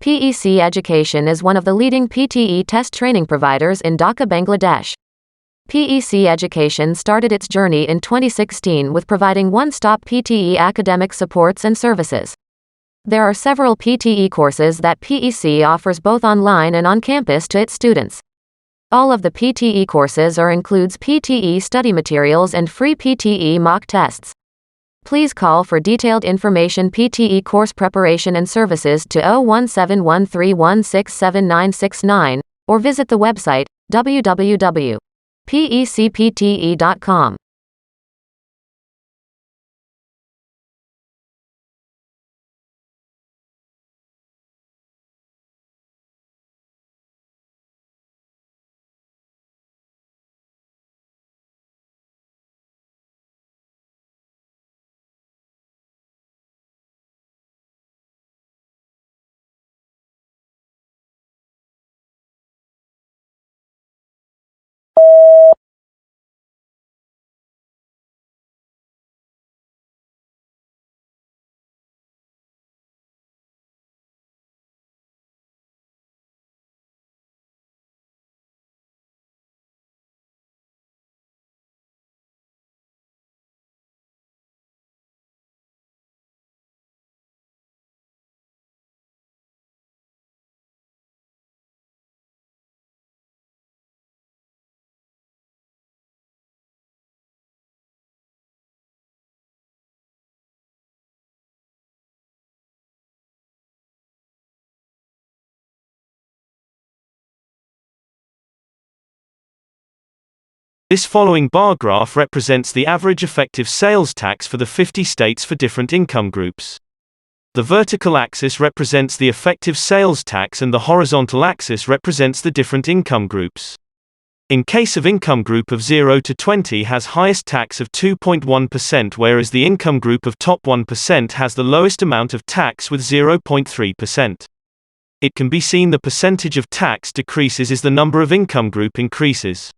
PEC Education is one of the leading PTE test training providers in Dhaka, Bangladesh. PEC Education started its journey in 2016 with providing one-stop PTE academic supports and services. There are several PTE courses that PEC offers both online and on campus to its students. All of the PTE courses includes PTE study materials and free PTE mock tests. Please call for detailed information PTE course preparation and services to 01713167969 or visit the website www.pecpte.com. This following bar graph represents the average effective sales tax for the 50 states for different income groups. The vertical axis represents the effective sales tax and the horizontal axis represents the different income groups. In case of income group of 0 to 20 has highest tax of 2.1%, whereas the income group of top 1% has the lowest amount of tax with 0.3%. It can be seen the percentage of tax decreases as the number of income group increases.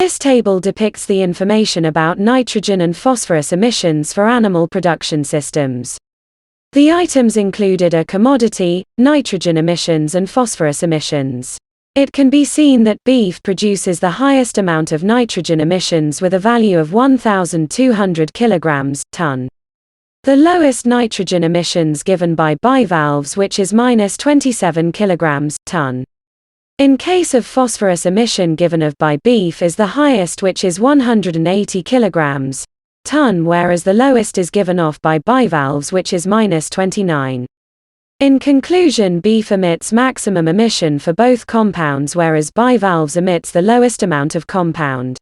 This table depicts the information about nitrogen and phosphorus emissions for animal production systems. The items included are commodity, nitrogen emissions and phosphorus emissions. It can be seen that beef produces the highest amount of nitrogen emissions with a value of 1,200 kilograms ton. The lowest nitrogen emissions given by bivalves, which is -27 kilograms ton. In case of phosphorus emission given of by beef is the highest, which is 180 kilograms ton, whereas the lowest is given off by bivalves, which is -29. In conclusion, beef emits maximum emission for both compounds, whereas bivalves emits the lowest amount of compound.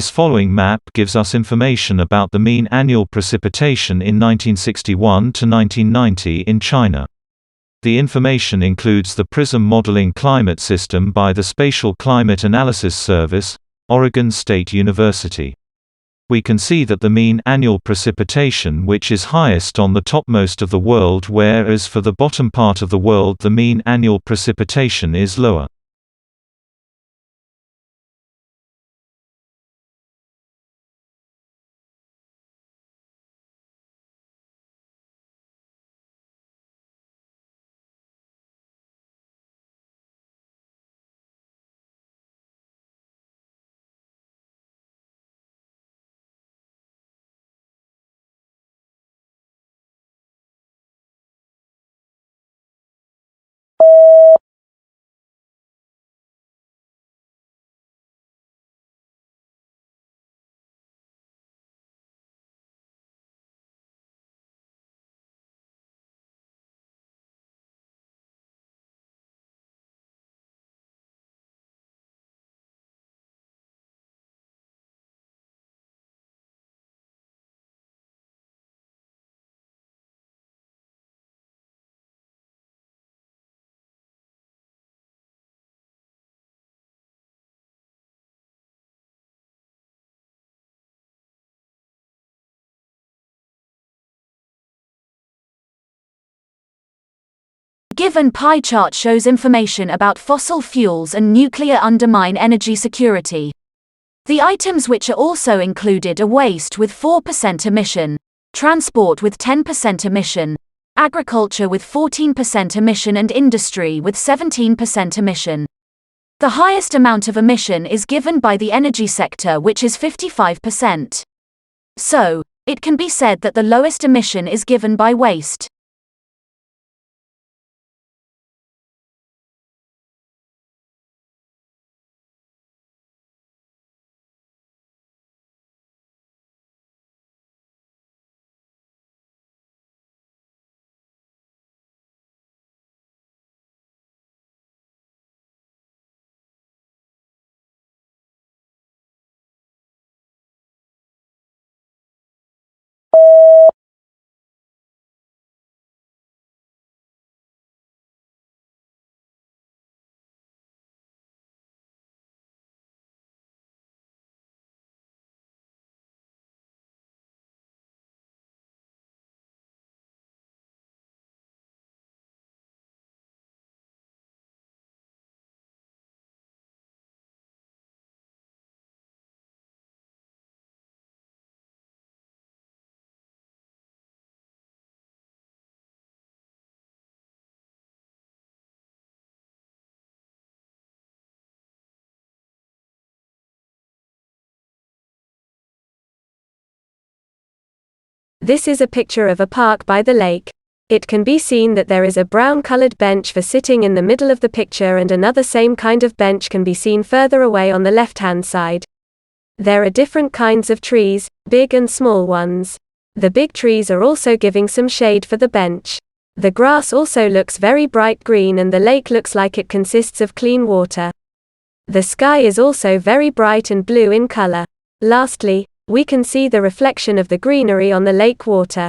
This following map gives us information about the mean annual precipitation in 1961 to 1990 in China. The information includes the PRISM modeling climate system by the Spatial Climate Analysis Service, Oregon State University. We can see that the mean annual precipitation which is highest on the topmost of the world, whereas for the bottom part of the world the mean annual precipitation is lower. Given pie chart shows information about fossil fuels and nuclear undermine energy security. The items which are also included are waste with 4% emission, transport with 10% emission, agriculture with 14% emission and industry with 17% emission. The highest amount of emission is given by the energy sector, which is 55%. So, it can be said that the lowest emission is given by waste. This is a picture of a park by the lake. It can be seen that there is a brown-colored bench for sitting in the middle of the picture, and another same kind of bench can be seen further away on the left-hand side. There are different kinds of trees, big and small ones. The big trees are also giving some shade for the bench. The grass also looks very bright green, and the lake looks like it consists of clean water. The sky is also very bright and blue in color. Lastly, we can see the reflection of the greenery on the lake water.